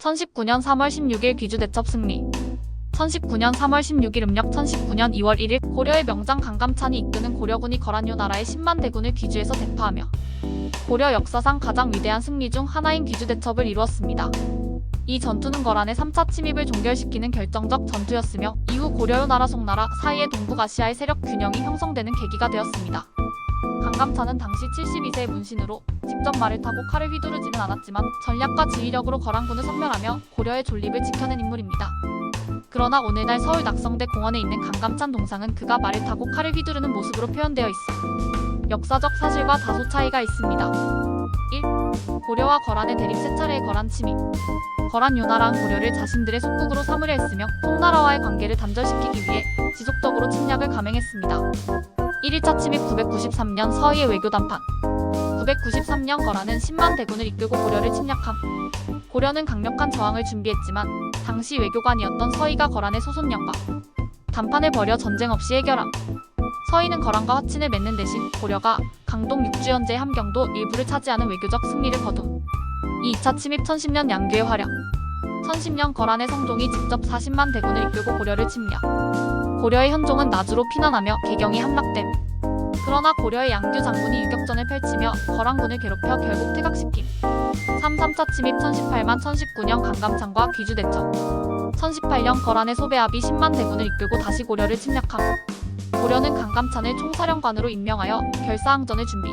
1019년 3월 16일 귀주대첩 승리. 1019년 3월 16일 음력 1019년 2월 1일 고려의 명장 강감찬이 이끄는 고려군이 거란요 나라의 10만 대군을 귀주에서 대파하며 고려 역사상 가장 위대한 승리 중 하나인 귀주대첩을 이루었습니다. 이 전투는 거란의 3차 침입을 종결시키는 결정적 전투였으며 이후 고려요 나라 송나라 사이의 동북아시아의 세력 균형이 형성되는 계기가 되었습니다. 강감찬은 당시 72세의 문신으로 직접 말을 타고 칼을 휘두르지는 않았지만 전략과 지휘력으로 거란군을 섬멸하며 고려의 존립을 지켜낸 인물입니다. 그러나 오늘날 서울 낙성대 공원에 있는 강감찬 동상은 그가 말을 타고 칼을 휘두르는 모습으로 표현되어 있어 역사적 사실과 다소 차이가 있습니다. 1. 고려와 거란의 대립 세 차례의 거란 침입. 거란 요나라는 고려를 자신들의 속국으로 삼으려 했으며 송나라와의 관계를 단절시키기 위해 지속적으로 침략을 감행했습니다. 1일차 침입 993년 서희의 외교 담판. 993년 거란은 10만 대군을 이끌고 고려를 침략함. 고려는 강력한 저항을 준비했지만 당시 외교관이었던 서희가 거란의 소손령과 담판을 벌여 전쟁 없이 해결함. 서희는 거란과 화친을 맺는 대신 고려가 강동 육주현제의 함경도 일부를 차지하는 외교적 승리를 거둠. 이 2차 침입 1010년 양규의 활약. 1010년 거란의 성종이 직접 40만 대군을 이끌고 고려를 침략. 고려의 현종은 나주로 피난하며 개경이 함락됨. 그러나 고려의 양규 장군이 유격전을 펼치며 거란군을 괴롭혀 결국 퇴각시킴. 3차 침입 1018만 1019년 강감찬과 귀주대첩. 1018년 거란의 소배합이 10만 대군을 이끌고 다시 고려를 침략함. 고려는 강감찬을 총사령관으로 임명하여 결사항전을 준비.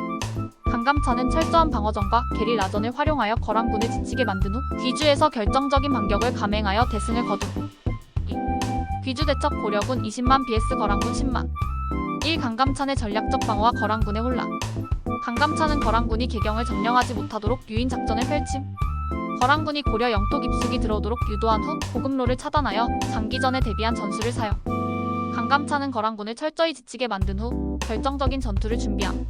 강감찬은 철저한 방어전과 게릴라전을 활용하여 거란군을 지치게 만든 후 귀주에서 결정적인 반격을 감행하여 대승을 거둠. 귀주대첩 고려군 20만 vs 거란군 10만. 1. 강감찬의 전략적 방어와 거란군의 혼란. 강감찬은 거란군이 개경을 점령하지 못하도록 유인 작전을 펼침. 거란군이 고려 영토 깊숙이 들어오도록 유도한 후 보급로를 차단하여 장기전에 대비한 전술을 사용. 강감찬은 거란군을 철저히 지치게 만든 후 결정적인 전투를 준비함.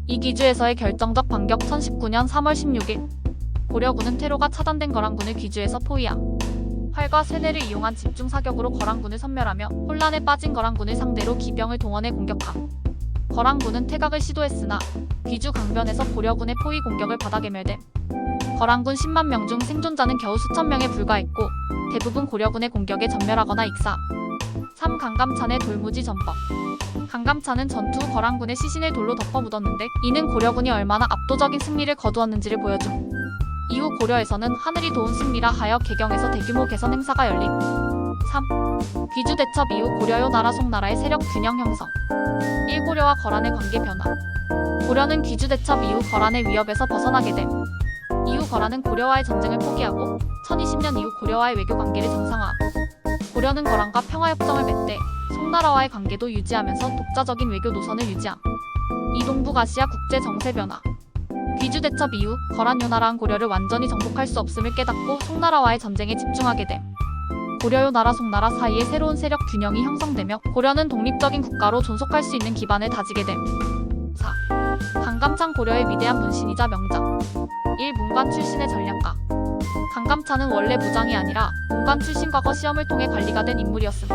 이 귀주에서의 결정적 반격 1019년 3월 16일 고려군은 퇴로가 차단된 거란군을 귀주에서 포위함. 활과 쇠뇌를 이용한 집중 사격으로 거란군을 섬멸하며 혼란에 빠진 거란군을 상대로 기병을 동원해 공격함. 거란군은 퇴각을 시도했으나 귀주 강변에서 고려군의 포위 공격을 받아 괴멸됨. 거란군 10만 명 중 생존자는 겨우 수천 명에 불과했고 대부분 고려군의 공격에 전멸하거나 익사함. 3. 강감찬의 돌무지 전법. 강감찬은 전투 후 거란군의 시신을 돌로 덮어 묻었는데 이는 고려군이 얼마나 압도적인 승리를 거두었는지를 보여줌. 이후 고려에서는 하늘이 도운 승리라 하여 개경에서 대규모 개선 행사가 열림. 3. 귀주대첩 이후 고려요 나라 송나라의 세력 균형 형성. 1. 고려와 거란의 관계 변화. 고려는 귀주대첩 이후 거란의 위협에서 벗어나게 됨. 이후 거란은 고려와의 전쟁을 포기하고 1020년 이후 고려와의 외교 관계를 정상화함. 고려는 거란과 평화협정을 맺되 송나라와의 관계도 유지하면서 독자적인 외교 노선을 유지함. 이 동북아시아 국제 정세 변화. 귀주대첩 이후 거란 요나라는 고려를 완전히 정복할 수 없음을 깨닫고 송나라와의 전쟁에 집중하게 됨. 고려요 나라 송나라 사이에 새로운 세력 균형이 형성되며 고려는 독립적인 국가로 존속할 수 있는 기반을 다지게 됨. 4. 강감찬 고려의 위대한 문신이자 명장. 1. 문관 출신의 전략가. 강감찬은 원래 무장이 아니라 문관 출신 과거 시험을 통해 관리가 된 인물이었음.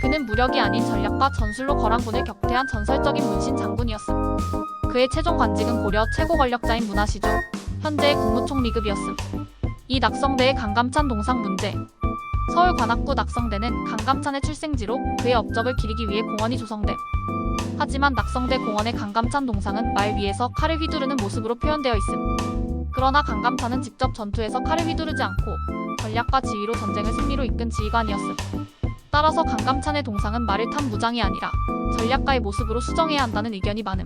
그는 무력이 아닌 전략과 전술로 거란군을 격퇴한 전설적인 문신 장군이었음. 그의 최종 관직은 고려 최고 권력자인 문하시조, 현재의 국무총리급이었음. 이 낙성대의 강감찬 동상 문제. 서울 관악구 낙성대는 강감찬의 출생지로 그의 업적을 기리기 위해 공원이 조성됨. 하지만 낙성대 공원의 강감찬 동상은 말 위에서 칼을 휘두르는 모습으로 표현되어 있음. 그러나 강감찬은 직접 전투에서 칼을 휘두르지 않고 전략과 지휘로 전쟁을 승리로 이끈 지휘관이었음. 따라서 강감찬의 동상은 말을 탄 무장이 아니라 전략가의 모습으로 수정해야 한다는 의견이 많음.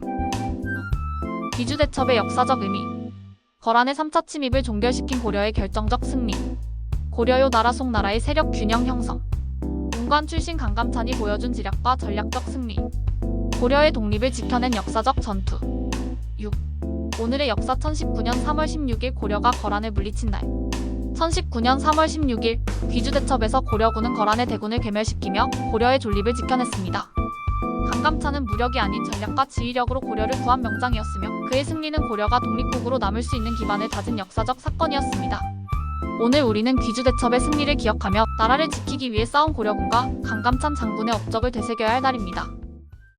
귀주대첩의 역사적 의미. 거란의 3차 침입을 종결시킨 고려의 결정적 승리. 고려요 나라 송나라의 세력 균형 형성. 문관 출신 강감찬이 보여준 지략과 전략적 승리. 고려의 독립을 지켜낸 역사적 전투. 6. 오늘의 역사 1019년 3월 16일 고려가 거란을 물리친 날. 1019년 3월 16일 귀주대첩에서 고려군은 거란의 대군을 괴멸시키며 고려의 존립을 지켜냈습니다. 강감찬은 무력이 아닌 전략과 지휘력으로 고려를 구한 명장이었으며 그의 승리는 고려가 독립국으로 남을 수 있는 기반을 다진 역사적 사건이었습니다. 오늘 우리는 귀주대첩의 승리를 기억하며 나라를 지키기 위해 싸운 고려군과 강감찬 장군의 업적을 되새겨야 할 날입니다.